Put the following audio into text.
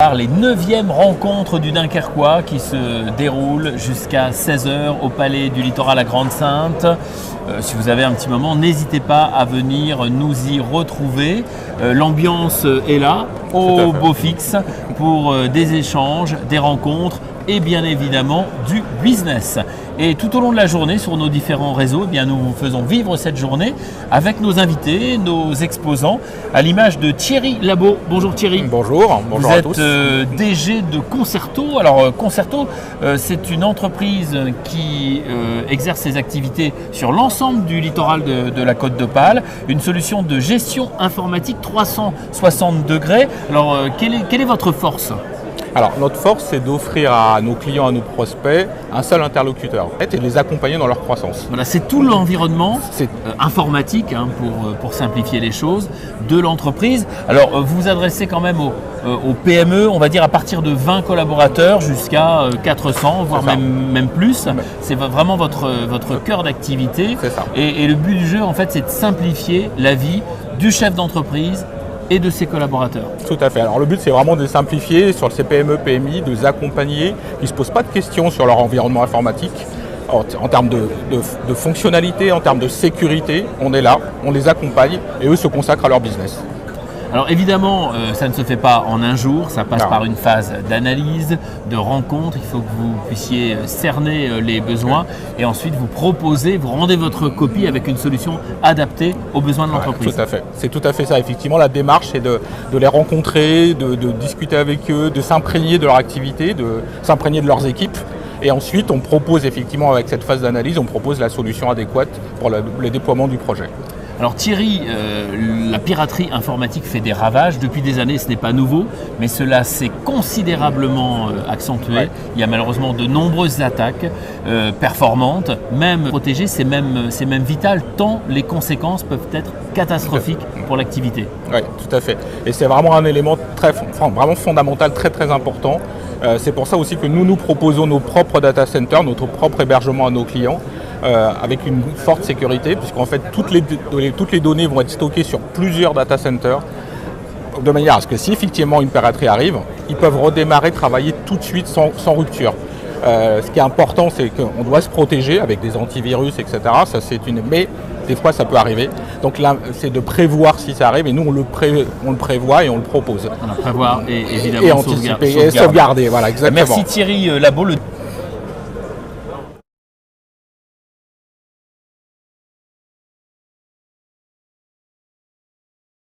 Les 9e rencontres du Dunkerquois qui se déroulent jusqu'à 16h au Palais du Littoral à Grande-Synthe. Si vous avez un petit moment, n'hésitez pas à venir nous y retrouver. L'ambiance est là, au beau fixe, pour des échanges, des rencontres et bien évidemment du business. Et tout au long de la journée, sur nos différents réseaux, nous vous faisons vivre cette journée avec nos invités, nos exposants, à l'image de Thierry Labot. Bonjour Thierry. Bonjour, bonjour à tous. Vous êtes DG de Concerto. Alors Concerto, c'est une entreprise qui exerce ses activités sur l'ensemble du littoral de la Côte d'Opale, une solution de gestion informatique 360 degrés. Alors quelle est votre force ? Alors notre force, c'est d'offrir à nos clients, à nos prospects, un seul interlocuteur et de les accompagner dans leur croissance. Voilà, c'est tout l'environnement informatique, pour simplifier les choses, de l'entreprise. Alors vous vous adressez quand même aux PME, on va dire à partir de 20 collaborateurs jusqu'à 400, voire même plus. C'est vraiment votre cœur d'activité. C'est ça. Et le but du jeu, en fait, c'est de simplifier la vie du chef d'entreprise et de ses collaborateurs. Tout à fait. Alors le but, c'est vraiment de les simplifier sur ces PME, PMI, de les accompagner, qui ne se posent pas de questions sur leur environnement informatique. En termes de fonctionnalité, en termes de sécurité, on est là, on les accompagne et eux se consacrent à leur business. Alors évidemment, ça ne se fait pas en un jour, ça passe par une phase d'analyse, de rencontre, il faut que vous puissiez cerner les besoins et ensuite vous rendez votre copie avec une solution adaptée aux besoins de l'entreprise. Tout à fait, c'est tout à fait ça. Effectivement, la démarche, c'est de les rencontrer, de discuter avec eux, de s'imprégner de leur activité, de s'imprégner de leurs équipes. Et ensuite, on propose effectivement, avec cette phase d'analyse, on propose la solution adéquate pour le déploiement du projet. Alors Thierry, la piraterie informatique fait des ravages. Depuis des années, ce n'est pas nouveau, mais cela s'est considérablement accentué. Ouais. Il y a malheureusement de nombreuses attaques performantes. Même protégées, c'est même vital, tant les conséquences peuvent être catastrophiques pour l'activité. Oui, tout à fait. Et c'est vraiment un élément vraiment fondamental, très très important. C'est pour ça aussi que nous proposons nos propres data centers, notre propre hébergement à nos clients. Avec une forte sécurité, puisqu'en fait toutes les données vont être stockées sur plusieurs data centers, de manière à ce que si effectivement une piraterie arrive, ils peuvent redémarrer, travailler tout de suite sans rupture. Ce qui est important, c'est qu'on doit se protéger avec des antivirus, etc. Mais des fois ça peut arriver. Donc là, c'est de prévoir si ça arrive, et nous on le prévoit et on le propose. On va prévoir et évidemment anticiper et sauvegarder. Voilà, exactement. Merci Thierry Labot.